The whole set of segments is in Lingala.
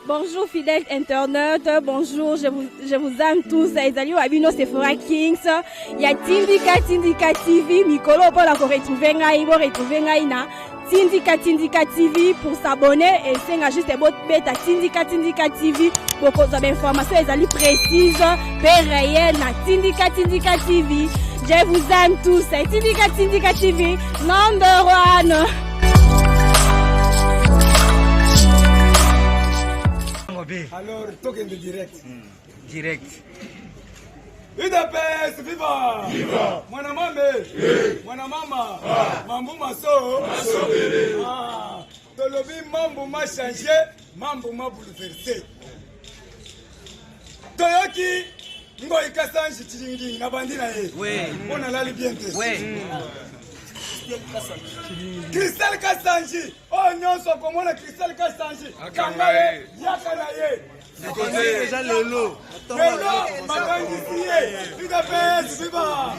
Bonjour fidèles internautes, bonjour, je vous aime tous. Ezali Wabino Sephora Kings. Il y a Tindika TV, Mikolo pour la retrouver ngai na Tindika TV pour s'abonner et c'est juste votre bêta Tindika TV pour cause d'informations ezali précises, réelles na Tindika TV. Je vous aime tous. Tindika TV, number one. Alors, token de direct. Direct. UDPS, viva! Viva! Mwana mambe! Mwana mama! Mambo maso! Tolobi mambo ma changé, mambo ma bouleversé. Toyoki, ngoi kasanji chilingi na bandina ye. Oui. On a la bien te. Oui. Cristal Kasanji, oh nyonso komona Cristal Kasanji, kangaye, yakanaye. Déjà le lot. Lelo, Magandisier, UDPS, viva!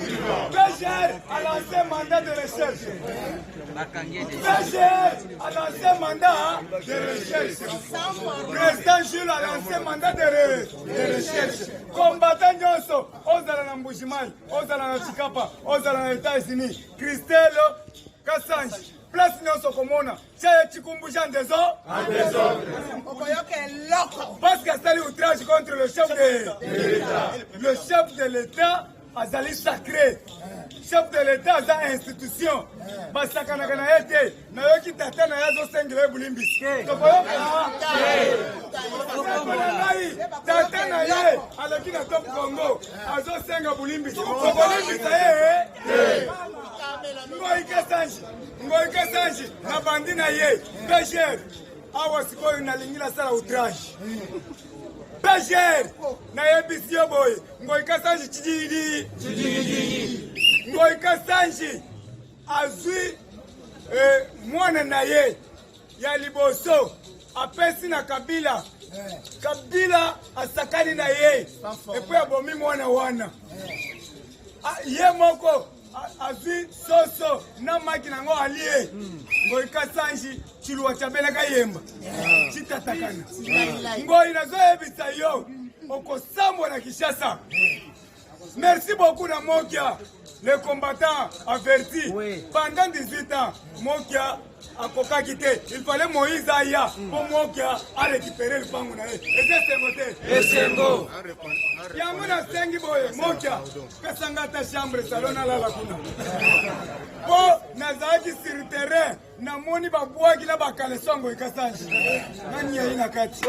PGR a lancé un mandat de recherche. PGR a lancé un mandat de recherche. Président Jules a lancé un mandat de recherche. Combattant Nyonso, Ozala na Mbujimayi, Ozala na Chikapa, Ozala na États-Unis, Christelo Kasanji. Place Nyonso komona, chaya chikumbusha ndezo. Parce que c'est l'outrage contre le chef de l'État. Le chef de l'État azali sacré. Chef de l'État aza institution. Basaka na kana yete, na yoki tata na yazo sengele bulimbi. Tata na ye, alaki na top Congo, azo senga bulimbi. Bulimbi saye. Ngoi Kasanji, na bandi na ye, PGR. Awa sikoyo inalingila sala outrage. PGR, na yebisi yo boy, Ngoi Kasanji chididi. Ngoi Kasanji, azui mwana na ye, ya liboso, apesi na Kabila. Kabila asakani na ye, epo ya bomi mwana wana. Ye moko, azui soso na maki na ngo alie. Ngoi Kasanji chiluwa chabela kayemba chitatakana ngoi nazo ebisa yo okosambo na Kinshasa. Merci beaucoup na Mokia, le combattant averti. Pendant 18 ans Mokia a koka quitté. Il fallait Moïse Aya pour Mokia a récupéré le pango na ye. Et c'est Sengo. Yango na sengi boye Mokia pesanga ta chambre salon na la kuna. Po nazaki sur terrain na moni babwaki na bakale songo ikasanji. Nani ya ina kati.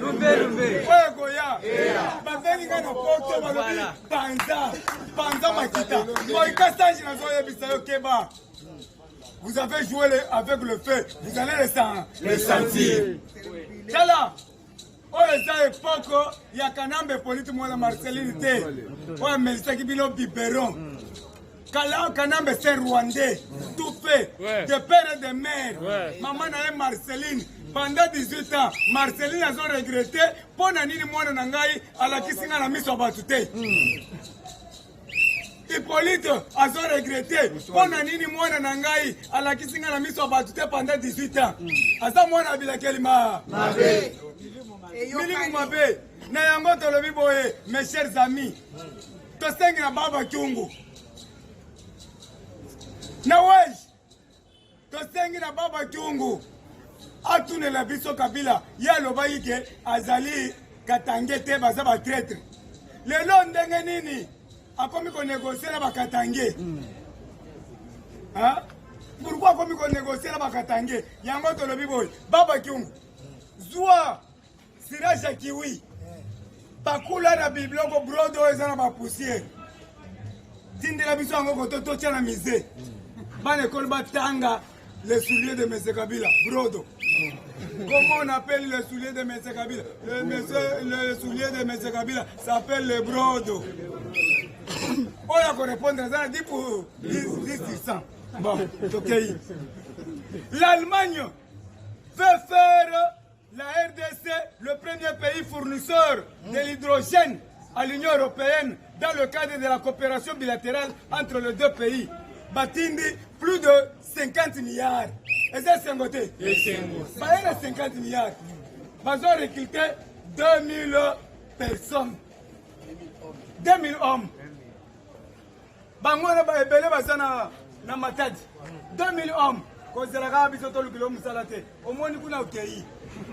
Lumbe. Goya. Bazeni kana poto balobi panza makita. Moi Kasanji na zoye bisayo keba. Vous avez joué avec le feu, vous allez le sentir. Chala. Oza epoko ya kanambe politi mwana Marceline te. Oya Melissa Kibilo biberon. Kanambe c'est rwandais, tout fait, de père et de mère. Maman na Marceline, pendant 18 ans, Marceline a regretté, pour nini mwana nangai alakisinga na miso batute. Hippolyte a regretté, pour nini mwana nangai alakisinga na miso batute pendant 18 ans. Asa mwana bila kelima. Milimu mabe, na yango tolobi boye, mes chers amis. Tosengi na baba kyungu. Na wesh, tosengi na baba kyungu. Atune la biso Kabila, ya loba yike azali katange te baza ba traître. Lelo ndenge nini akomi ko négocier na bakatange. Hein? Pourquoi akomi ko négocier na bakatange? Yango tolobi boy, baba kyungu. Zwa Siraja kiwi. Bakula na bibloko brodo ezana ba poussière. Tindela biso yango ko to na misé. Bane kol batanga les souliers de M. Kabila, brodo. Comment on appelle les souliers de M. Kabila? Le soulier de M. Kabila s'appelle le brodo. On a qu'on répondre à ça, 10 pour 10%. Bon, ok. L'Allemagne veut faire la RDC le premier pays fournisseur de l'hydrogène à l'Union européenne dans le cadre de la coopération bilatérale entre les deux pays. Batindi, plus de 50 milliards. Et c'est 5 côtés. Il y a 50 milliards. Ils ont recruté 2000 personnes. 2000 hommes. Bangona ba ebele basana na matadi. 2000 hommes. Kozela ka biso to lukilo musalate. Omoni kuna ukei.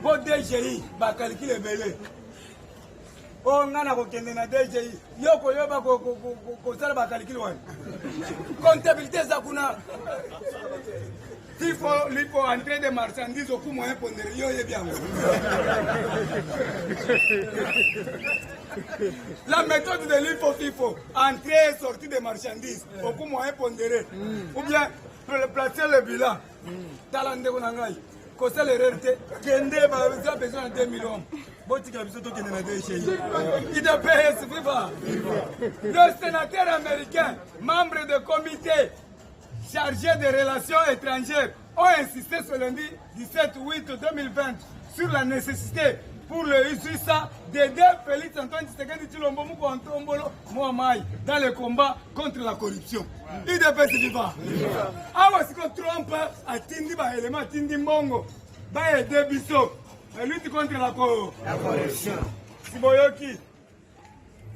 Bo DGI ba calcule ebele. O ngana ko kende na DGI. Yoko yoba ko sala ba calcule wana. Comptabilité za kuna. Il faut entrer des marchandises au coup moyen pondéré. Yo ye bien. La méthode de l'IFO, entrer et sortir des marchandises au coup moyen pondéré. Ou bien placer le bilan. Talande konangai. Kosa l'erreur kende ba besoin de 2 millions. Botika biso to kende na DGI. IDPS viva. Le sénateur américain, membre du comité chargé des relations étrangères, ont insisté ce lundi 17 août 2020 sur la nécessité pour le USA d'aider Félix Antoine Tshisekedi Tshilombo Mukontombolo Moamai dans le combat contre la corruption. IDPS viva. Awa siko Trump atindi ba élément atindi mbongo ba aider biso la lutte contre la corruption. Siboyoki.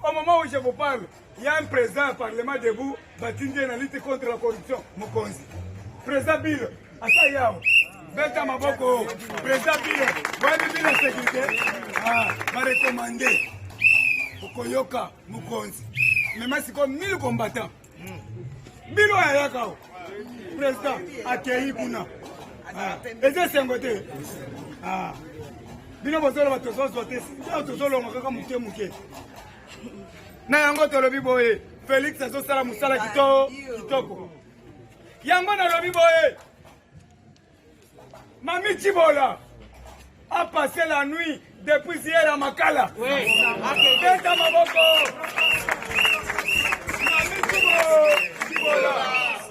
Au moment où je vous parle, il y a un président du Parlement debout, batindi na lutte contre la corruption. Mokonzi. Président Bill, Asayao. Beta Maboko. Président Bill, wani Bill la sécurité. Va recommander. Okoyoka, Mokonzi. Mais moi, c'est comme 1000 combattants. Bill Ayakao. Président, Akei Kuna. Et c'est un côté. Bill Bozolo va te sauter. Tozolo Makaka Mouke. Na yango tolobi boye Félix azosala musala kitoko yango na lobi boye Mami Tchibola a passé la nuit depuis hier à Makala. Oui. Beta Maboko. Mami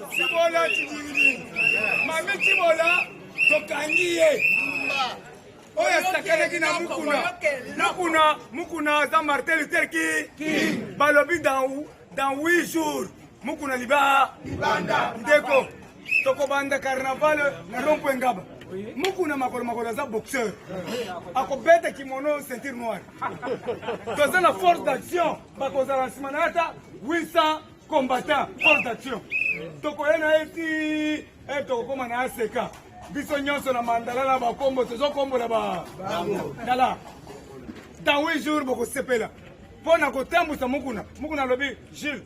Tchibola Tchidini. Mami Tchibola tokangiye. Oya sakane na Mukuna za Martin Luther King balobi dans 8 jours Mukuna libanda ndeko toko banda carnaval na rompo ngaba Mukuna makolo za boxeur akobeta kimono ceinture noire toza na force d'action bakoza na simanata 800 combattants force d'action toko yana eti toko koma na ACK biso nyonso na mandala na bakombo tozo kombo na ba dala dans 8 jours boko sepela pona ko tambusa Mukuna lobi Gilles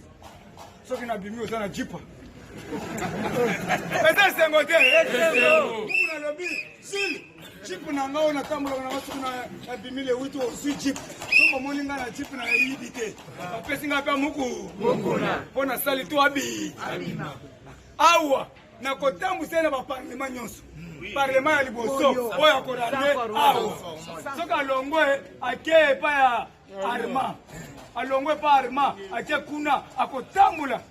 soki na bimi osana jipa peut-être c'est ngote Mukuna lobi Gilles jipa na ngao na tambulo na wasu na bimi le 8 osi jipa so moni nga na jipa na yibite apesi nga pa Mukuna pona sali to abi awa na kotambusa na ba parlement nyonso Parlement ya liboso oya korande awa soka longwe ake pa ya arma alongwe pa arma ake kuna akotambula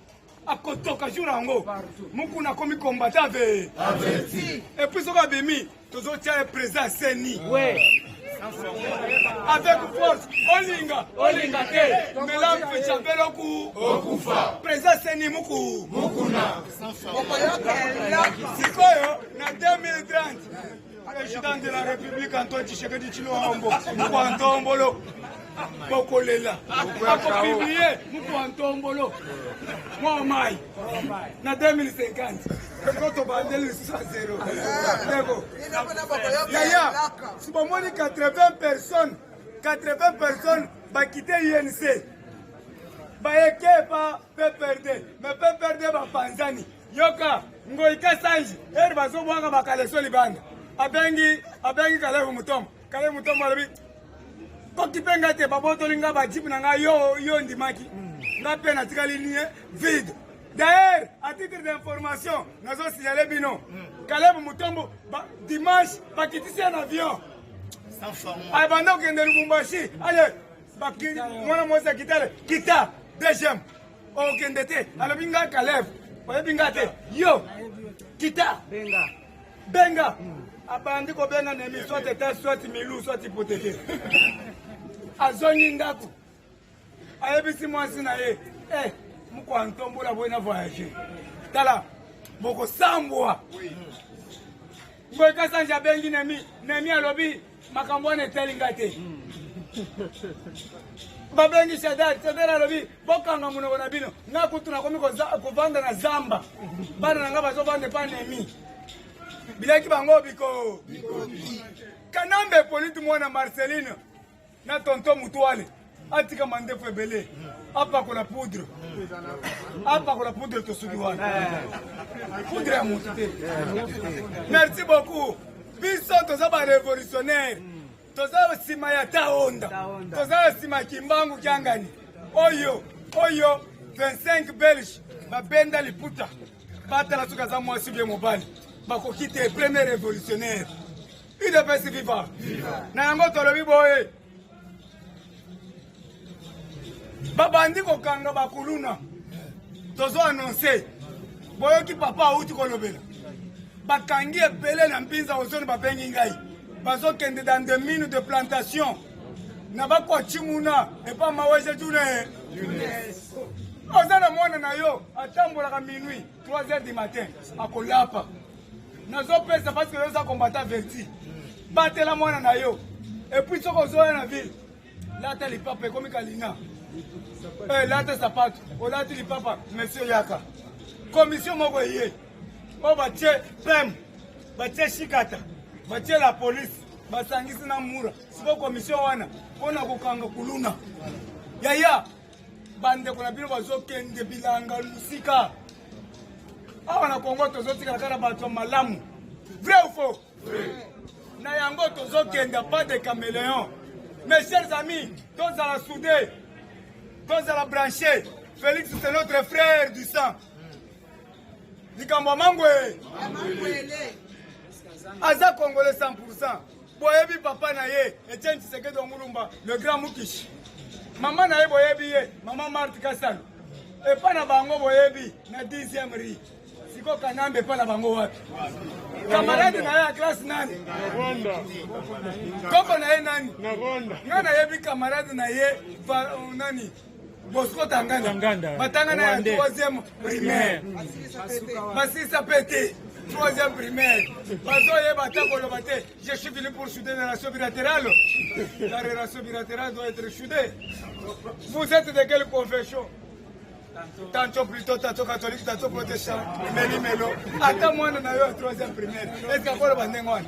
akotoka jura ngo Mukuna komi combattant averti et puis soka bemi tozo tia président Seni avec force olinga te melam pe chapelo ku okufa président Seni Mukuna sikoyo na 2030 président de la République Antoine Tshisekedi Tshilombo Mukontombolo Bokolela akopublier Mukontombolo Moamai na 2050 quand on va le 0 yaya si bon 80 personnes va quitter INC baeke pa PPRD mais PPRD ba Panzani yoka ngoika sanji bazo bwanga bakaleso libanda abengi Kalebu Mutombo alobi kokipenga te baboto linga ba jipu na nga yo ndimaki nga pe na tikali ligne vide. D'ailleurs, à titre d'information, nous avons signalé bino Kalebu Mutombo dimanche ba kitisi un avion ay banda okende Lubumbashi ale mwana mwesa kita deuxième okende te alobi nga Kalebu oyebi nga te yo kita benga abandi ko benga na mi soit état soit milu soit hypothéqué azongi ndako ayebisi mwasi na ye Mukontombola boye na voyager tala boko sambwa Ngoy kasanja bengi nemi alobi makambo ne telingate. Babengi Shadari alobi bokanga muno na bino. Nga kutuna komi kovanda na zamba. Bana nga bazo vande pa nemi. Bilaki bango biko. Kanambe politu mwana Marcelino na tonton Mutuale. Atika mandefu ebele. Apa kola poudre. Apa kola poudre to sudiwana. Poudre ya mutute. Merci beaucoup. Biso toza ba révolutionnaire. Toza sima ya taonda. Toza sima kimbangu kiangani. Oyo 25 Belge babenda liputa. Bata la suka za mwasi bie mobali. Bako kite premier révolutionnaire. UDPS viva. Na yango tolobi boye. Babandi kokanga bakuluna. Tozo annoncer. Boyoki papa uti kolobela. Bakangi ebele na mpinza ozoni babengi ngai. Bazo kende dans des mines de plantation. Na bakwa chimuna epa maweje tune. Ozana mwana na yo atambola ka minuit 3h du matin akolapa. Nazo pesa parce que yo za combattant verti. Batela mwana na yo. Et puis soko zoya na ville. Là tali papa comme Kalina. Là te sapato. Ola tili papa monsieur Yaka. Commission moko yé. O batie pem. Batie shikata. Batie la police. Basangisi na mura. Siko commission wana. Pona kokanga kuluna. Yaya. Bande kuna bino bazo kende bilanga musika. Awa na Kongo tozo tika kala bato malamu. Vrai ou faux? Na yango tozo kende pas de caméléon. Mes chers amis, tous à la soudée, tous à la branchée. Félix c'est notre frère du sang. Nikambo mangwe. Aza Congolais 100%. Boyebi papa na ye, Etienne Tshisekedi Mulumba, le grand Mukish. Maman na ye boyebi ye, maman Marthe Kassal. Et pas na bango boyebi, na 10e ri. Siko kanambe pa na bango wapi. Camarade na ye classe nani? Koko na ye nani? Nga na yebi camarade na ye, nani? Bosco Tangana. Batanga na ye 3e primaire. Basisa pété. 3e primaire. Bazoye batakolo bate. Je suis venu pour souder la relation bilatérale. La relation bilatérale doit être soudée. Vous êtes de quelle confession? Tantôt plutôt, tantôt catholique, tantôt protestant. Meli melo. Attends moi na yo 3e primaire. Est-ce que quoi le bandengwana?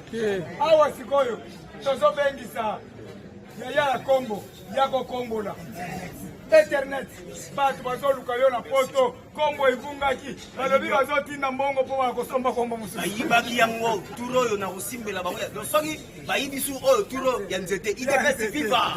Awa sikoyo. Tozo bengi sa. Yaya la Congo. Yako Congo la. Internet. Batu bazo lukayo na poto. Kombo ivungaki. Balobi bazo tinda mbongo po bakosomba kombo musu. Ayibaki yango turo yo na usimbela bango. Dosongi bayibisu oyo turo ya nzete. IDPS viva.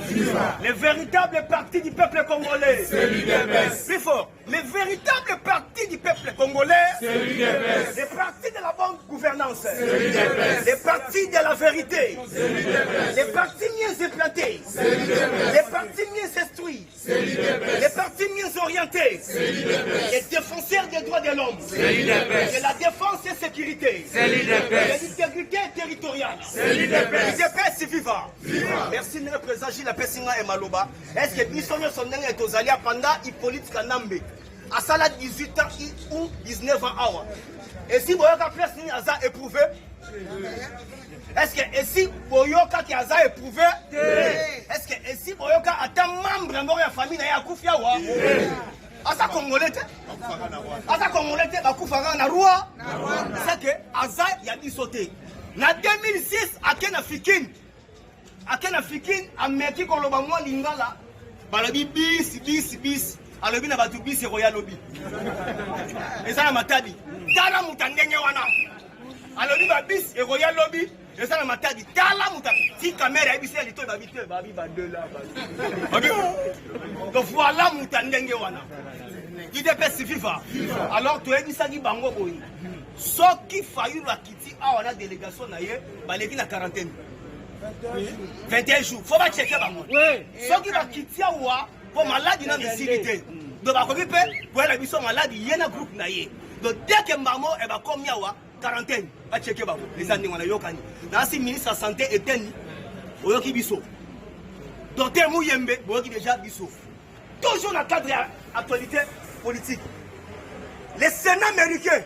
Le véritable parti du peuple congolais. C'est l'UDPS. Plus fort. Le véritable parti du peuple congolais. C'est l'UDPS. Le parti de la bonne gouvernance. C'est l'UDPS. Le parti de la vérité. C'est l'UDPS. Le parti mieux implanté. C'est l'UDPS. Le parti mieux instruit. C'est l'UDPS. Le parti mieux orienté. C'est l'UDPS. Les défenseurs des droits de l'homme. C'est l'UDPS. De la défense et sécurité. C'est l'UDPS. De l'intégrité territoriale. C'est l'UDPS. UDPS viva. Merci notre président Gilles Pessinga et Maloba. Est-ce que Bissonio Sondeng est aux alliés pendant Hippolyte Kanambe à Salah 18 ans ou 19 ans awa? Et si Boyoka Pessinga a éprouvé? Est-ce que si Boyoka qui a éprouvé? Est-ce que si Boyoka attend membre de la famille n'a Koufia wa? Asa Congolais te? Asa Congolais te bakufanga na roi? C'est que Aza ya bisoté. Na 2006 akena Fikine. Akena Fikine ameki koloba mwa lingala. Balobi bis. Alobi na batu bis royal lobby. Eza na matadi. Tala mutandenge wana. Alobi ba bis royal lobby. Eza na matadi. Tala mutaki. Si caméra ebisi ali to ba bité ba bi ba deux là. Donc voilà mutandenge wana. IDPS viva. Alors tu ebisaki bango boyi. Soki fayu la kiti a wana délégation na ye baleki na quarantaine. 21 jours. Faut pas checker bango. Soki la kiti a wa pour maladie na misilité. Donc ba kobi pe pour la biso maladie yena groupe na ye. Donc dès que mbamo e ba komi awa quarantaine ba checker bango. Les andi wana yokani. Na si ministre de santé eteni oyoki biso. Docteur Mouyembe oyoki déjà biso. Toujours dans le cadre de l'actualité politique. Les Sénats américains,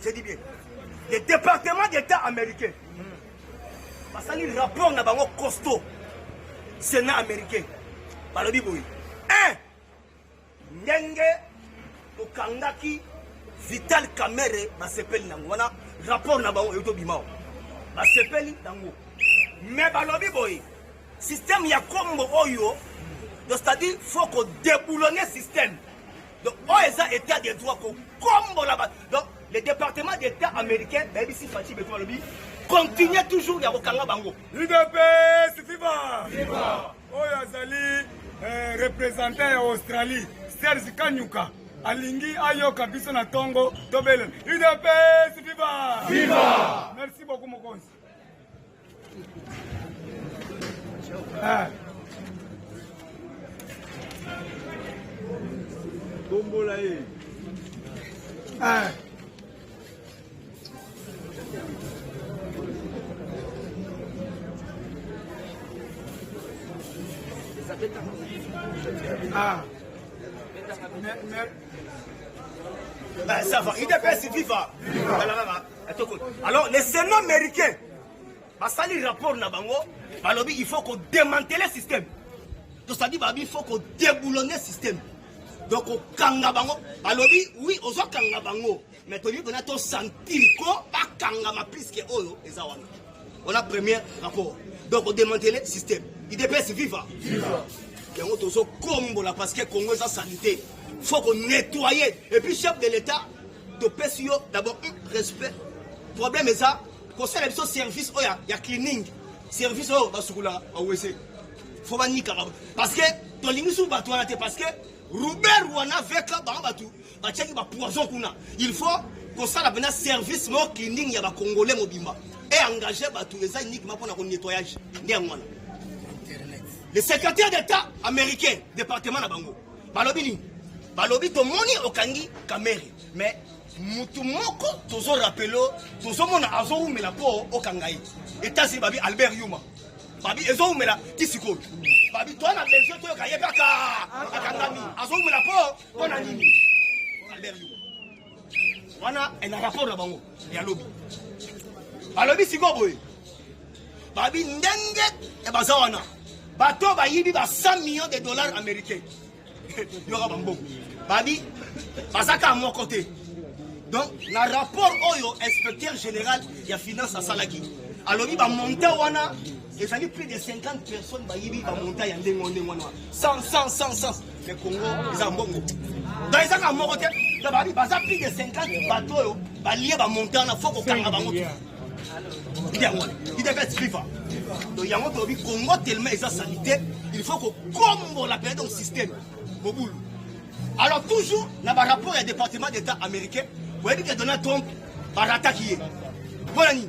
je dis bien, le département d'État américain. Parce que le rapport n'a pas costaud. Sénat américain. Balobi boy. 1. Nyenge okangaki Vital Kamerhe basepeli nango. Wana rapport n'a pas yoto bimao. Basepeli nango. Mais balobi boy. Système ya kombo oyo. Donc c'est-à-dire faut qu'on déboulonne le système. Donc on est à état de droit comme là-bas. Donc le département d'État américain, même si Fatih Betoualobi, continue toujours à Okanga Bango. UDPS Viva! Viva! Oyazali représentant en Australie, Serge Kanyuka, Alingi Ayoka Bisona Tongo, Tobelen. UDPS Viva! Viva! Merci beaucoup mon conseil. Ça va, il est viva. Alors, les Sénats américains, le rapport il faut qu'on démantèle le système. Donc, ça dit il faut qu'on déboulonne le système. Donc, au Kangabango, oui, aux autres Kangabango, mais on a tout senti pas Kangama plus que Oyo et Zawana. On a premier rapport. Donc, on démantèle le système. Il dépasse viva. Et on a tout combo là parce que le Congo est en sanité. Il faut qu'on nettoie. Et puis, chef de l'État, de PSO, d'abord, respect. Le problème est ça, qu'on sait le service, il y a cleaning. Service, il faut pas nier. Parce que, ton limite sous bateau, parce que, Robert Wana veka bambatu bachaki ba poison kuna. Il faut qu'on ça la service mo cleaning ya ba congolais mobimba et engager batu les uniquement pour le nettoyage. Le secrétaire d'État américain département na bango. Balobi to moni okangi Kamerhe mais mutu moko tozo rappelo tozo mona azo umela po okangai. États-Unis babi Albert Yuma. Babi ezo umela kisiko. Babi toi na Belgique to ka yebaka akangami azo umela po pona nini Albert Yuma. Wana en rapport na bango ya lobby. Balobi siko boy. Babi ndenge e bazawana. Bato bayibi ba 100 millions de dollars américains. Yora bambo. Babi bazaka à mon côté. Donc, le rapport oyo inspecteur général de la finance à Salaki. Alors, il va monter wana, il y a plus de 50 personnes qui vont monter à Ndengwana. 100. Le Congo, ils ont bon. Donc, ils sont à mon côté. Il y a plus de 50 bateaux qui vont monter à la fois au Congo. Il y a des FIFA. Donc, il y a un Congo tellement ils ont sanité, il faut qu'on combo la période dans le système. Alors, toujours, dans le rapport au département d'État américain, vous voyez que Donald Trump va attaquer. Voilà,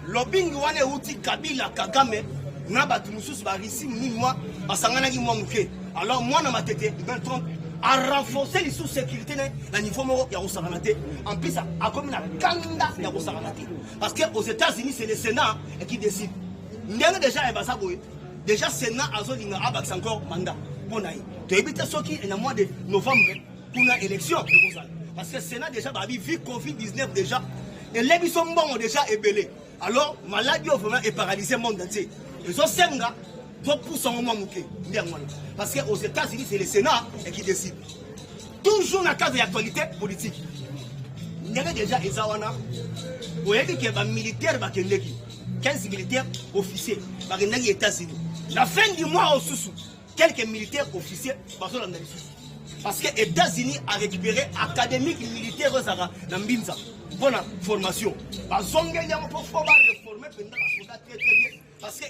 lobbying wane outi Kabila Kagame, na batu mususu ba risi ni moi, basangana ki moi muke. Alors moi na ma tête, Donald Trump a renforcé les sous-sécurité na niveau moko ya osanganate. En plus a comme na kanda ya osanganate. Parce que aux États-Unis c'est le Sénat qui décide. Ndenge déjà ebasa boy. Déjà Sénat azolinga abaks encore mandat. Bonaï. Tu évites ce qui est en mois de novembre pour une élection de Gonzalo. Parce que le Sénat déjà a vu Covid-19 déjà. Et les bisons ont déjà ébellé. Alors, maladie vraiment est paralysée le monde entier. Ils ont 5 gars, 2% au moins mouké. Parce qu'aux États-Unis, c'est le Sénat qui décide. Toujours dans le cadre de l'actualité politique. Il y a déjà des Zawana. Vous voyez qu'il y a des militaires, 15 militaires officiers, aux États-Unis. La fin du mois au Soussou, quelques militaires officiers, parce que les États-Unis a récupéré académique militaire dans Mbinza. Bonne formation. Parce que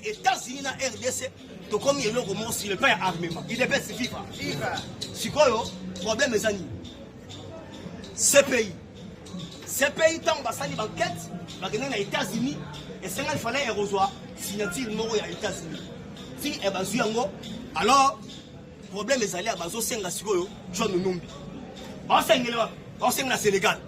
les États-Unis dans RDC, tout comme il y a le sur le pays armement. Il est bien FIFA. C'est quoi le problème, mes amis? Ces pays, tant que les enquêtes, les États-Unis, et c'est qu'il fallait recevoir signature aux États-Unis. Si elle va jouer alors, le problème est allé à Bazo Senga Sikoyo, John Numbi. On sait que Sénégal.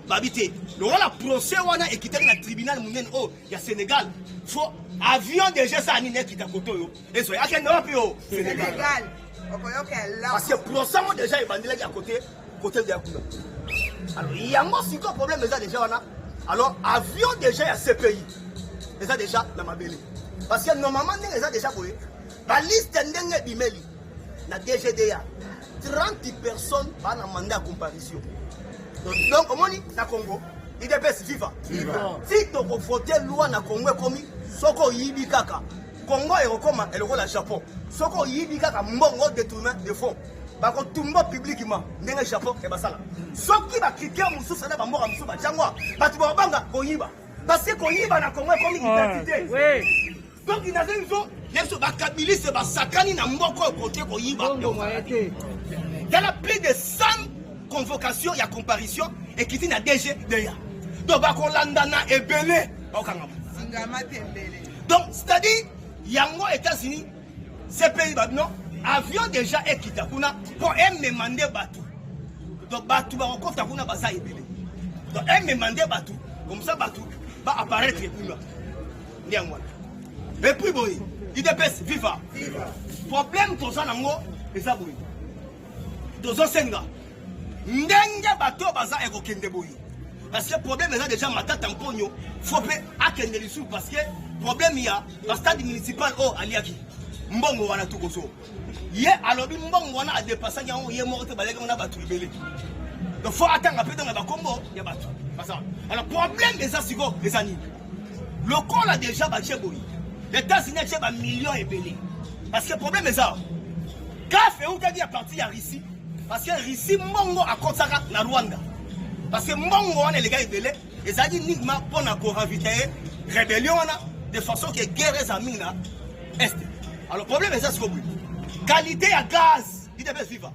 Babité, le rôle procès wana et qui dans le tribunal mounen oh, il y a Sénégal. Faut avion déjà ça ni qui t'a côté yo. Et so, il y a qu'un Europe yo. Sénégal. Parce que procès moi déjà il bandit là à côté de Yakuba. Alors, il y a un problème déjà wana. Alors, avion déjà à ce pays. Et ça déjà dans ma belle. Parce que normalement, les gens déjà voyé. La liste n'est bimeli. La DGDA. 30 personnes vont demander à comparution. Donc, au moins, na Congo, il dépêche viva. Si tu as voté loi na Congo comme Soko Yibi Kaka. Congo est comme le Japon. Soko Yibi Kaka, mbongo détournement de fonds. Par contre, tout le monde publiquement, n'est le Japon et Basala. Sauf qui va cliquer à Moussou, ça va mort à Moussou, Bajangwa. Parce que Banga, Koyiba. Parce que Koyiba na Congo comme identité. Oui. Donc, il y a des gens, il y a des Bakabili, c'est Basakani, na Mboko, côté Koyiba. Il y a plus de 100 convocations, il y a comparution, et qui dit na DGDA. Donc, Bakolandana est belé. Donc, c'est-à-dire, il y a moi, États-Unis, ces pays, non? Avion déjà est quitté pour me demander Batou. Donc Batou va encore Takuna Basa et Bélé. Donc elle me demander Batou. Comme ça Batou va apparaître pour moi. Mais puis boy, il dépêche viva. Problème tout ça nango et ça boy. Dozo senga. Ndenga Batou Basa et Kokende boy. Parce que le problème est déjà ma tête en pogno. Faut pas akende les sous parce que problème il y a la stade municipal au Aliaki. Mbongo wana tout koso. Ye alobi mbongo wana a dépassé yango ye morte baleka na batu libélé. Donc faut attendre un peu dans la Congo, il y a batu. Alors problème des asigo les amis. Le col a déjà battu boy. Les États-Unis ont un million et belé. Parce que le problème est ça. Café ou t'as dit à partir à Russie parce que Russie mbongo a Konsaka na Rwanda. Parce que mbongo wana les gars belé, les a dit nigma pour na ko ravitailler rébellion wana de façon que guerre les amis là est. Alors, le problème est ça, c'est que qualité à gaz, il devait vivre.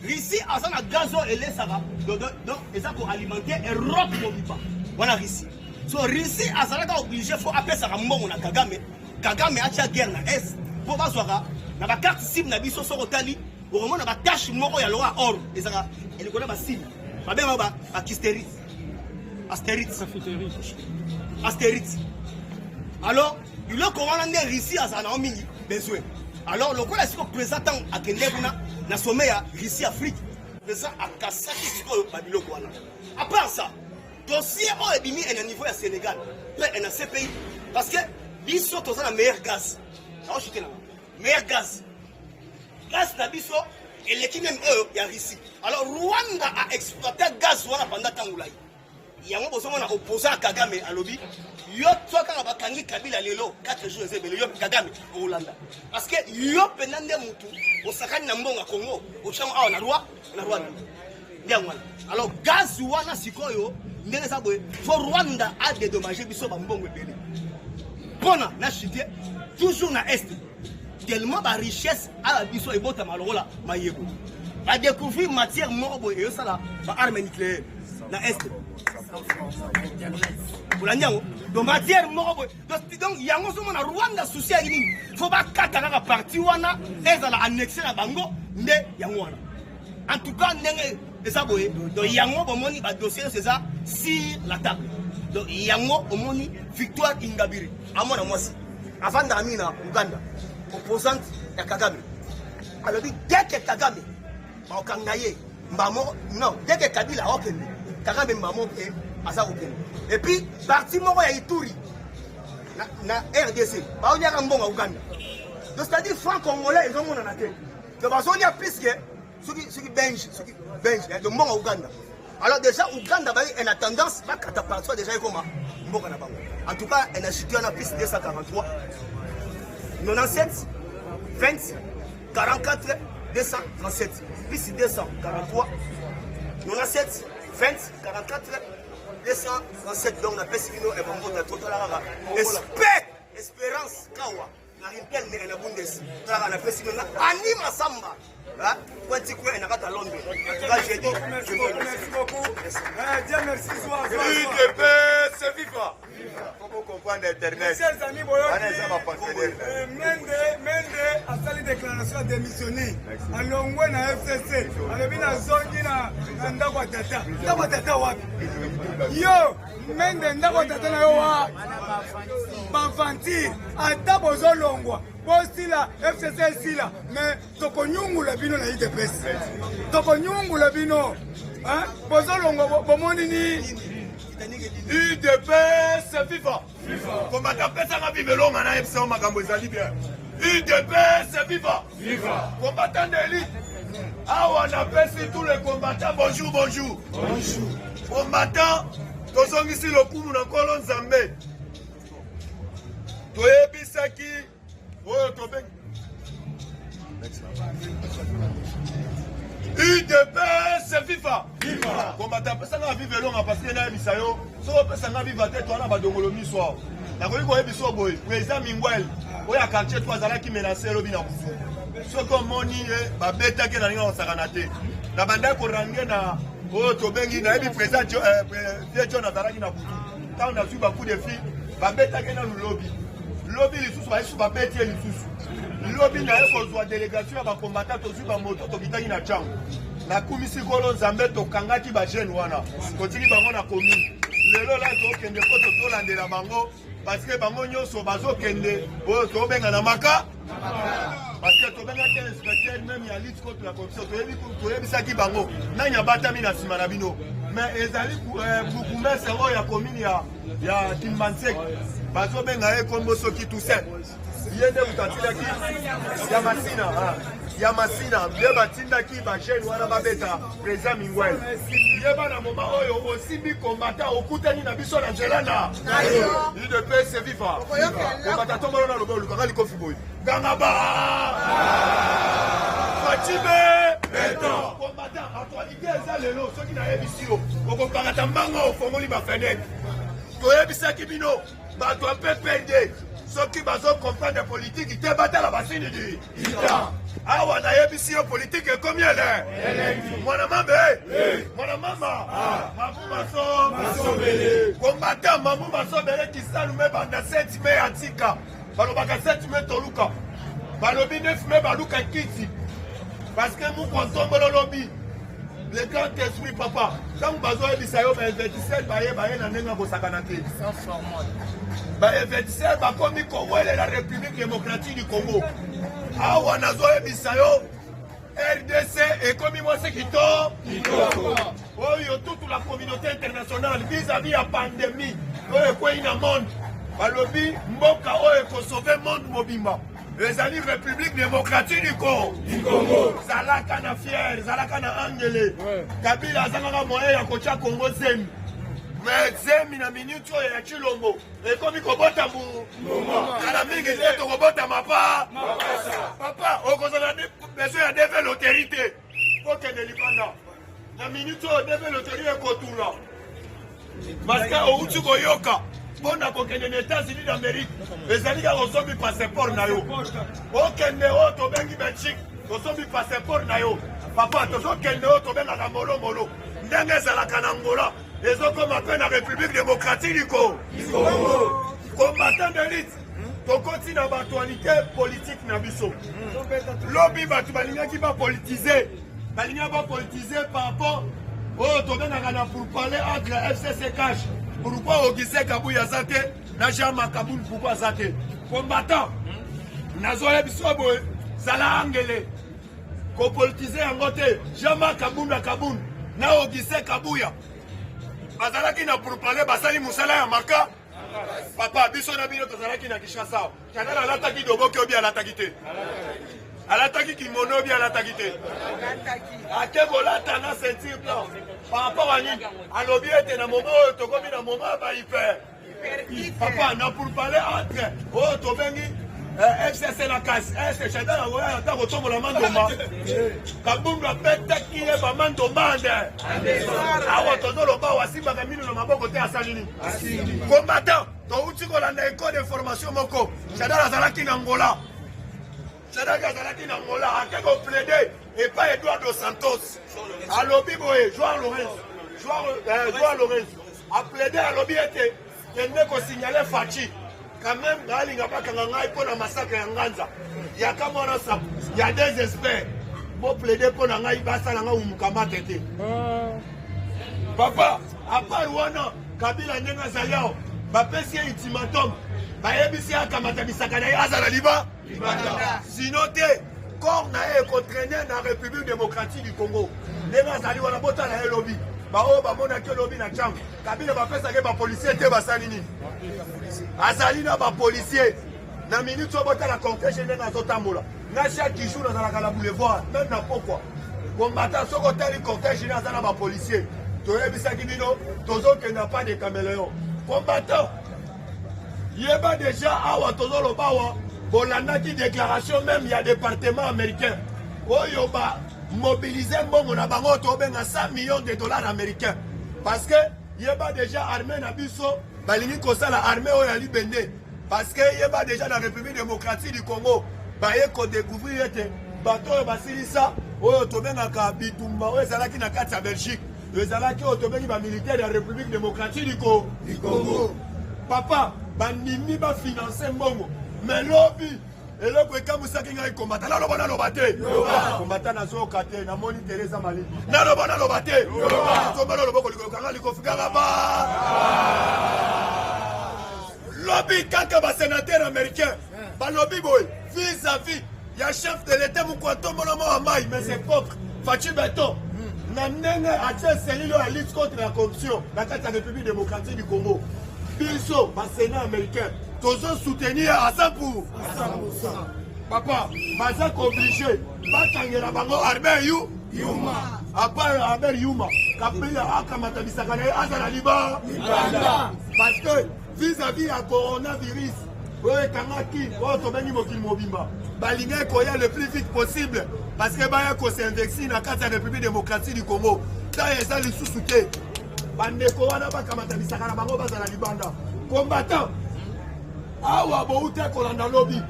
Ici, à ça, gaz et les sara. Donc, ça pour alimenter et rock pour vivre. Voilà, ici. So, ici, à ça, obligé, il faut appeler ça à mon Kagame. Kagame a déjà guerre dans l'Est. Pour voir, dans la carte cible, na biso sur Otali, au moment, dans la tâche, moro, il y a l'or, or, et ça, elle connaît ma cible. Ma belle, ma Kisteris. Astérix. Astérix. Alors, le Coran est ici, à ça, on mini. Alors, le quoi est-ce que présentant à Kendebuna, na sommet à Russie Afrique, présent à Kassaki, Babilo Kouana. À part ça, dossier est mis à un niveau à Sénégal, et dans ces pays, parce que ils sont tous la meilleure gaz. Meilleur gaz. Gaz Nabiso, et l'équipe même eux, il y a Russie. Alors, Rwanda a exploité gaz pendant Tangoulaï. Il y a un opposant à Kagame à lobby. Yo toi quand va kangi Kabila lelo 4 jours ezebele yo Kagame au Rwanda parce que yo penande mutu osakani na mbonga Congo ochama awa na Rwanda ndia mwana alors gaz wana sikoyo ndenge sa boye fo Rwanda a dédommagé biso ba mbongo ebele pona na chité toujours na est tellement ba richesse a biso ebota malola mayebo ba découvrir matière moko boye yo sala ba arme nucléaire na est donc matière moko donc yango somo na Rwanda souci ya nini faut ba kata na parti wana ezala annexer na bango nde yango wana en tout cas ndenge eza boye donc yango bomoni ba dossier c'est ça sur la table donc yango omoni Victoire Ingabire amona mwasi avant d'amina Uganda opposante ya Kagame alors dès que Kagame ba okangaye mbamo non dès que Kabila okende Kagame mbamo pe asa okende. Et puis, parti moko ya Ituri, na RDC, ba on y a mbonga Uganda. Donc c'est-à-dire franc-congolais ils ont mon anaté. Donc ba on y a plus que ceux qui bench, de mbonga Uganda. Alors déjà Uganda ba en tendance ba kata partout déjà comment mbonga na bango. En tout cas, elle a chuté en plus 243 97 20 44 237 plus 243 97 20 44 237 donc on appelle ce et bon de total espérance kawa na rintel ne na bundes on appelle ce anima samba hein quand tu quoi na kata Londres là j'ai dit merci beaucoup Dieu merci soir c'est viva faut comprendre internet chers amis Mende a sali déclaration démissionner alongwe na FCC alobi na zongi na ndako tata wapi yo Mende ndako tata na yo wa banfantir ata bozolongwa bosila FCC sila mais tokonyungula bino na IDPS tokonyungula bino hein bozolongwa bomoni ni UDPS viva. Combattant Pesanga vive longa na FCO makambo ezali bien. UDPS viva. Combattant d'élite. Awa na pesi tous les combattants. Bonjour, bonjour. Combattant, tozongisi lokumu na nkolo Nzambe. Toyebisaki oyo tobengi UDPS viva. Combattant Pesanga vive longa parce que na bisayo. So Pesanga viva te toana badongolo miswa. Na koyi koyebiso boy, président Mingwel. Oya quartier to azalaki menacer lobi na busu. Soko moni babeta ke na ninga osakana te. Na banda ko range na oyo tobengi na yebi président John azalaki na busu. Tant na suba coup de fil, babeta ke na lobby. Lobby lisusu ba isu babeti lisusu. Lobby na yeko zwa délégation ba combattant to suba moto to bitaki na chango. Na kumisi kolo Nzambe to kangaki ba jeune wana. Kotiki bango na commune. Lelo la to kende ko to landela bango parce que bango nyonso bazo kende oyo to benga na maka. Parce que tu as inspecteur même il y a lutte contre la corruption. Tu as vu ça qui bango. Nanya batami na simanabino. Mais ezali beaucoup mais c'est vrai ya commune ya Kilmansek. Bazo benga e kombo soki tout ça. Yende utatila ki ya masina ya masina bien batinda ki ba jeune wana babeta président Mingwel. Yeba na moma oyo osimbi combattant okutani na biso na zelana. Il de paix c'est vivant. Combattant tombola na lobo lukanga likofi boy. Gangaba Fatime Beton combattant actualité eza lelo soki na yebisio okokangata mbanga ofongoli ba fenêtre toyebisaki bino bato a PPD soki bazo comprendre politique te batala basini di awa na yebisio politique ekomi ele mwana mambe mwana mama mamu maso combattant mamu maso bele kisalume banda 7 mai atika balobaka 7 mai toluka balobi 9 mai baluka kiti parce que nous comptons le lobby le grand esprit papa quand nous avons dit ça yo ba 27 ba na nenga ko sakanate sans formal ba 27 ba komi Congo la République démocratique du Congo awa nazo bisayo RDC et comme moi c'est qui toute la communauté internationale vis-à-vis la pandémie quoi in monde balobi mboka oyo ko sauver monde mobimba les amis République démocratique du Congo zalaka na fier zalaka na angele Kabila azanga moyen ya kocha Congo zemi mais zemi na minute oyo ya Chilombo et comme ko bota kala mingi to ko bota mapa okozana besoin ya développer l'autorité pour que ne libanda na minute oyo développer l'autorité ko tula parce que outu boyoka Bona kokende na États-Unis d'Amérique. Ezali ka osobi passeport na yo. Okende o to bengi Belgique, osobi passeport na yo. Papa to kende o to benga na molo molo. Ndenge zala kana Angola, ezokoma pe na République démocratique du Congo. Combattant d'élite. To continue na actualité politique na biso. Lobby batu balingaki ba politiser. Balinga ba politiser par rapport au to benga na pour parler entre FCC cash. Pourquoi Ogise Kabouya Zate, Najama Kaboul, pourquoi Zate? Combattant, Nazoé Bisobo, Zala Angele, Kopolitisé en côté, Jama Kaboul à Kaboul, Na Ogise Kabouya. Bazalaki na pour parler, Basali Moussala Yamaka, Papa, Bissona Bino Tazalaki na Kishasa, Kanala Lataki Doboke Obi à l'attaquité. À l'attaque qui monobi à l'attaque. À Kevola Tana sentir plan. Par rapport à lui, à l'objet était dans moment, Togomi dans moment, il fait. Papa, n'a pour parler entre. Oh, Tobengi, FCC la casse. C'est Chada la voie, à ta retour la mandoma. Kaboum la pète qui est ma mandomande. Ah, ouais, ton nom, va aussi, ma gamine, le mabo côté à Salini. Combattant, ton outil qu'on a une école de formation, Moko. Chada la Zalaki Nangola. Sadaka Zalaki Nangola, à quel plaidé, et pas Eduardo Santos. À l'objet, Joao Lorenz. A plaidé à l'objet, il n'y a qu'à signaler Fachi. Quand même, il n'y a pas qu'à un massacre en Ganza. Il y a qu'à mon ensemble, il y a des experts. Pour plaider pour un Bassa ou Mukamate. Papa, à part Wana, Kabila Nenga Zayao, Bapessi ultimatum, Bayebisi Akamata Bisakana Azala Liba. Sinon, corps n'a contraigné dans la République démocratique du Congo. Les Nazali, on a beau temps à lobby. bao bamonaki lobi na chambre Kabila bapesaki bapolisier te basali nini azali na bapolisier na minute oyo botala cortège ndenge azotambola na chaque jour nazalaka na boulevard même na pokwa kombata soki otali cortège nde aza na bapolisier toyebisaki bino tozokenda pas de caméléon combattant yeba déjà awa tozoloba awa bolandaki déclaration même ya département américain oyo bamobilize mbongo na bango tobenga 100 millions de dollars américains parce que yeba déjà armée na biso balingi kosala armée oyo ya libende parce que yeba déjà na République démocratique du Congo baye kodécouvrir ete bato oyo basilisa oyo tobengaka bitumba oyo ezalaki na kati ya Belgique ezalaki oyo tobengi bamilitaire ya République démocratique du Congo papa bandimi bafinanse mbongo mais lobi eloko ekamusaki ngai kombata naloba naloba te kombata nazoyoka te namoni Teresa Maliki naloba naloba te tombana loboko likolokanga likofikanga ba lobi kaka basénateur américain balobi boye vis-à-vis ya chef de l'état mokwatombola mwa mai mais c'est propre Fachi Beton na ndenge atie selilo ya lutte contre la corruption na kati ya République démocratique du Congo biso basénat américain tozo soutenir à 100%. Papa, baza obligé bakangela bango Albert Yuma après Albert Yuma Kabila akamata bisaka na azala liba parce que vis-à-vis ya coronavirus oyo kangaki oyo tobengi mokili mobimba balinga koya le plus vite possible parce que baya kosinvexi na kati ya République démocratique du Congo ta eza lisusu te bandeko wana bakamata bisaka na bango bazala libanda combattant awa bouté kolanda lobi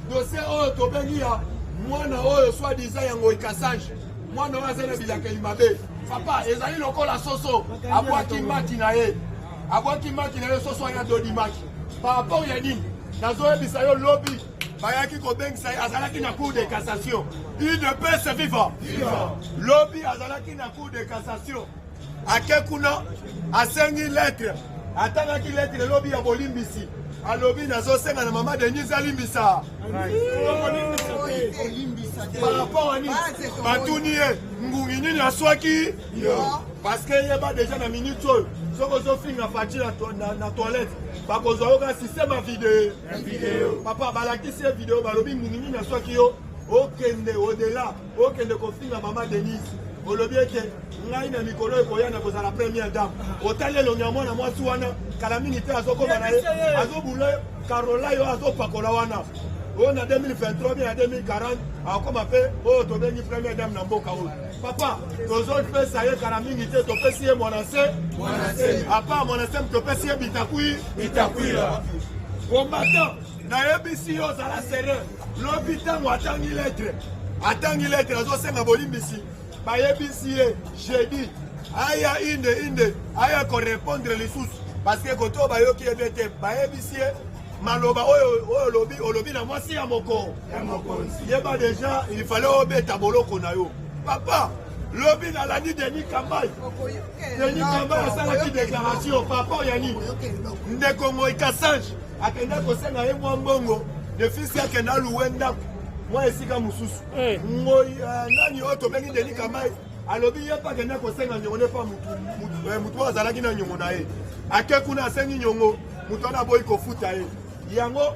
dossier oyo tobengi ya mwana oyo soi-disant yango ikasange mwana oyo azana bilakeli mabe papa ezali lokola soso abwaki maki na ye soso ya dodi maki par rapport ya nini nazoyebisa yo lobi bayaki kobengisa ye azalaki na cour de cassation il ne peut se vivre lobi azalaki na cour de cassation ake kuna asengi lettre atangaki lettre lobi ya bolimbisi alobi nazosenga na mama Denise alimbisa par rapport à nini batuni ye ngungi nini aswaki parce que yeba déjà na minute oyo soki ozofinga Fachi na toilette bakozwa yoka système ya video papa balakisi ye video balobi ngungi nini aswaki yo okende au-delà okende kofinga mama Denise olobi ete ngai na mikolo ekoya na kozala première dame otali elongi ya mwana mwasi wana kala mingi te azokoma na ye azobula karola yo azopakola wana oyo na 2023 bien na 2040 akoma mpe oyo tobengi première dame na mboka oyo papa tozopesa ye kala mingi te topesi ye mwanase apa mwanase topesi ye bitakwila combattant nayebisi yo ozala serein lobi ntango atangi lettre azosenga bolimbisi bayebisi ye jeudi aya inde aya korépondre lisusu parce que koto bayoki ebe te bayebisi ye maloba oyo olobi na mwasi ya mokonzi yeba déjà il fallait obeta boloko na yo papa lobi nalandi Denis Kambai asalaki déclaration papa ya nini ndeko Moi Kasange akenda kosenga ye mwa mbongo de fils akenda aluwe ndako mwa esika mosusu nani oyo tobengi Denis Kambai alobi ye pa akenda kosenga nyongo ne pa mutu oyo azalaki na nyongo na ye ake kuna asengi nyongo mutu wana aboyi kofuta ye yango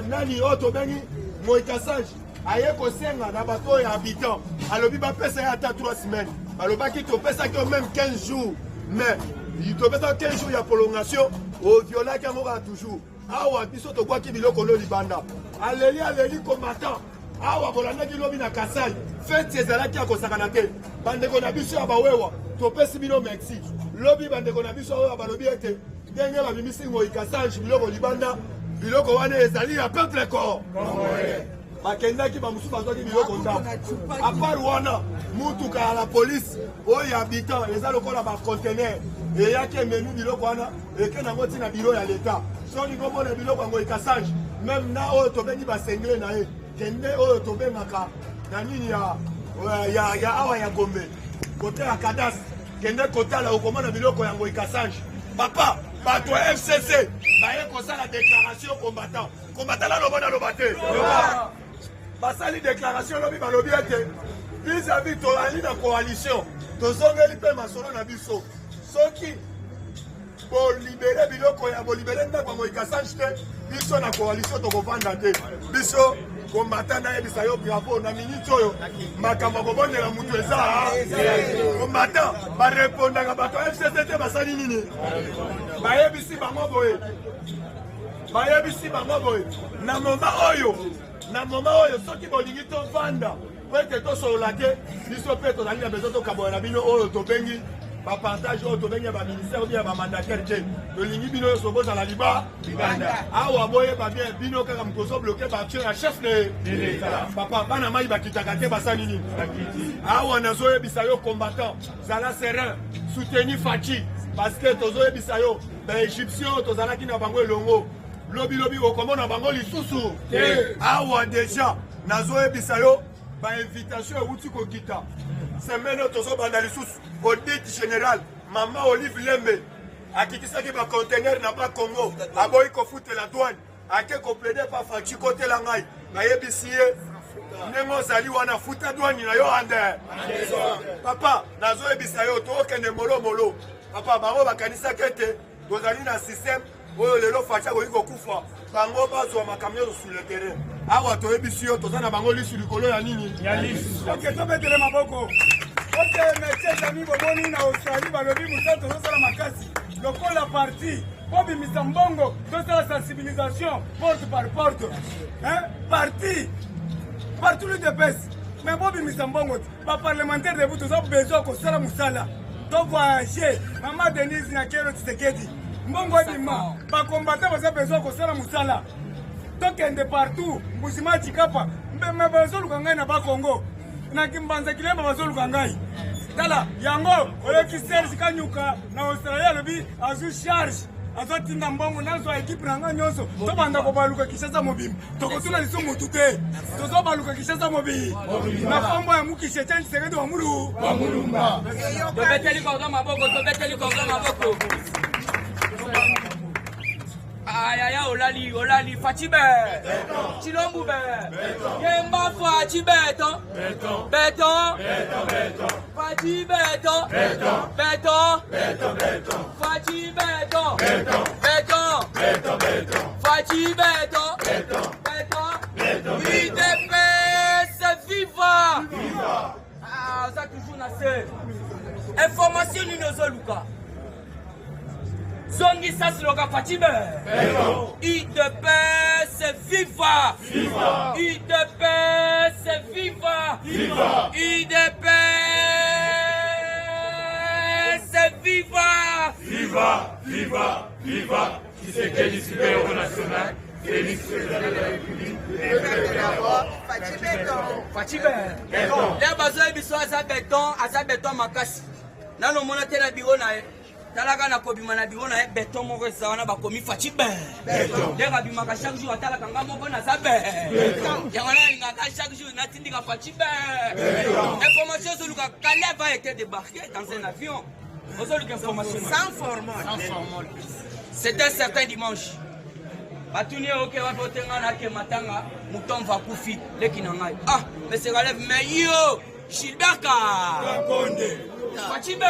nani oyo tobengi Moi Kasange aye kosenga na bato oyo habitant alobi bapesa ye ata 3 semaines balobaki topesaki yo même 15 jours mais topesaki 15 jours ya prolongation oviolaki yango kaka toujours awa biso tokwaki biloko lo libanda aleli combattant awa bolandaki lobi na Kasai feti ezalaki ya kosakana te bandeko na biso ya bawewa topesi bino merci lobi bandeko na biso oyo balobi ete ndenge babimisi Moi Kasange biloko libanda biloko wana ezali ya peuple congolais bakendaki bamosusu bazwaki biloko ndambo apart wana mutuka ya la polise oyo habitant eza lokola bacontener eyaki ememi biloko wana eke nango ntina biro ya leta soki komona biloko ya Moi Kasange même na oyo tobengi basengle na ye kende oyo tobengaka na nini ya awa ya Gombe kote ya Kadas kende kotala okomona biloko ya Moi Kasange papa bato ya FCC baye kosala déclaration combattant naloba te basali déclaration lobi balobi ete vis-à-vis tozali na coalition tozongeli mpe masolo na biso soki bolibere biloko ya bolibere ndako ya Moïse Assange te biso na coalition tokovanda te biso kombata nayebisa yo bravo na minute oyo makambo kobondela mutu eza kombata barepondaka bato ya FCC te basali nini bayebisi bango boye na moma oyo soki bolingi tovanda po ete tosolola te biso mpe tozali na bezo tokabola na bino oyo tobengi bapartage oyo tobengi ya baministère obi ya bamandataire te tolingi bino nyonso bozala libanda awa boyeba bien bino kaka mokozo bloke baction ya chef de l'État papa bana mai bakitaka te basali nini awa nazoyebisa yo combattant zala serein souteni Faci parce que tozoyebisa yo baégyptien oyo tozalaki na bango elongo lobi okomona bango lisusu awa deja nazoyebisa yo bainvitation euti kokita semaine oyo tozobanda lisusu audit général mama Olive Lembe akikisaki bacontener na bakongo aboyi kofutela douane ake koplede pa Faci kotela ngai nayebisi ye ndenge ozali wana futa douane na yo ande papa nazoyebisa yo tookende molomolo papa bango bakanisaki ete tozali na système oyo lelo Faci akoki kokufa bango bazwa makamyo sur le terrain awa toyebisi yo toza na bango lisu likolo ya nini ya lisu oke tobetele maboko oke metie ami boboni na Australie balobi moto tozosala makasi lokola parti bobimisa mbongo tosala sensibilisation porte par porte parti partout l'UDPS mais bobimisa mbongo baparlementaire debu toza besoin kosala mosala tovoyage mama Denise na Kero Tshisekedi mbongo ebima bakombata baza besoin kosala mosala tokende partout mbusima Chikapa me bazoluka ngai na bakongo na kimbanza kilemba bazoluka ngai tala yango oleki Serge Kanyuka na Australia lobi azu charge azotinda mbongo nazwa ekipe na ngai nyonso tobanda kobaluka Kinshasa mobimba tokotula liso mutu te tozobaluka Kinshasa mobimba na kombo ya Mukishe Tshisekedi wa mulumba tobeteli kongo maboko ayaya olali Faci be Chilombo be Yemba Faci beton Faci beton Faci beton Faci beton UDPS viva ça toujours na se information ni nozoluka Zongi Sasloka Faci be UDPS viva UDPS viva UDPS viva Tshisekedi super national Félix président de la République Faci be le bazoye biso aza beton makasi nano mona te na biro na ye talaka na kobima na biro na ye beton moko eza wana bakomi Faci be nde kabimaka chaque jour atalaka nga moko naza be yango nalingaka chaque jour natindika Faci be information ozoluka Kalev a été débarqué dans un avion ozoluka information sans formol c'était un certain dimanche batuni oke wapotenga na ke matanga mutom va kufi leki na ngai mais c'est Kalev mais yo Gilberka Faci be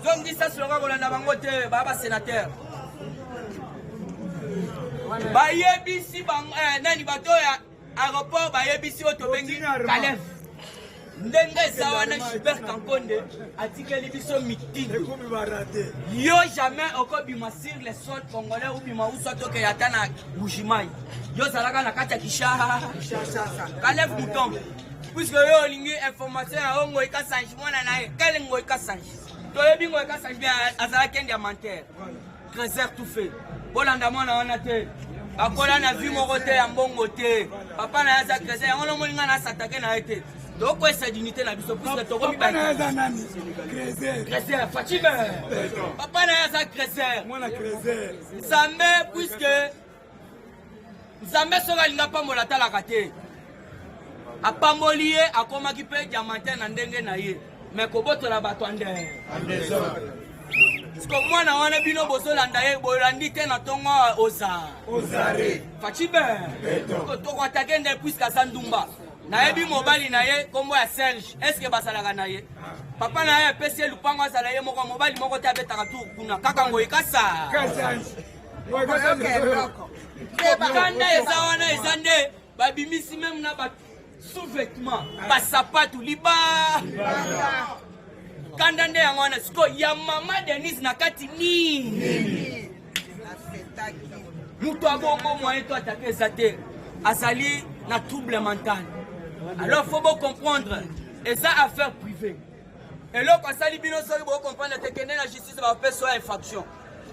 Zongi Sasloka kolanda bango te baba sénateur bayebisi bango nani bato ya aéroport bayebisi oto bengi Kalev ndenge eza wana Gilbert Kankonde atikeli biso meeting yo jamais okobima sur les sols congolais ou bima uso toke yata na Bushimai yo zalaka na kati ya Kinshasa Kalev Mutombo puisque yo olingi information ya ongo ikasange mwana naye kele ngo ikasange toyebi ngo ikasange bien azalaki diamantaire trésor tout fait bolanda mwana wana te akola na vie moko te ya mbongo te papa na yaza trésor yango no molinga na satake na ete donc esa dignité na biso puisque tokomi ba trésor Faci be papa na yaza trésor mwana trésor Nzambe puisque Nzambe soka linga pambola talaka te apamboli ye akomaki mpe diamantaire na ndenge na ye mais kobotola bato ande Sko mwana wana bino bozolanda ye bolandi te na tongo ozare Faci be toko atake nde puisque aza ndumba nayebi mobali na ye kombo ya Serge est-ce que basalaka na ye papa na ye apesi ye lupango asala ye moko mobali moko te abetaka tour kuna kaka ngoyi kasa kanda eza wana eza nde babimisi meme na ba sous-vêtement basapatu liba kanda nde yango wana siko ya mama Denise na kati nini mutu abongo moyen to atake eza te azali na trouble mental. Alors faut bien comprendre et ça affaire privée et là quand ça libino so faut comprendre que la justice va faire soit infraction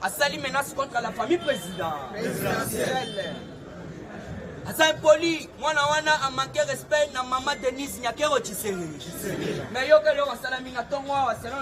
à sali menace contre la famille présidentielle asa poli mwana wana a manqué respect na maman Denise Nyakero Tshisekedi mais yo que le wasala minga tongo wa selon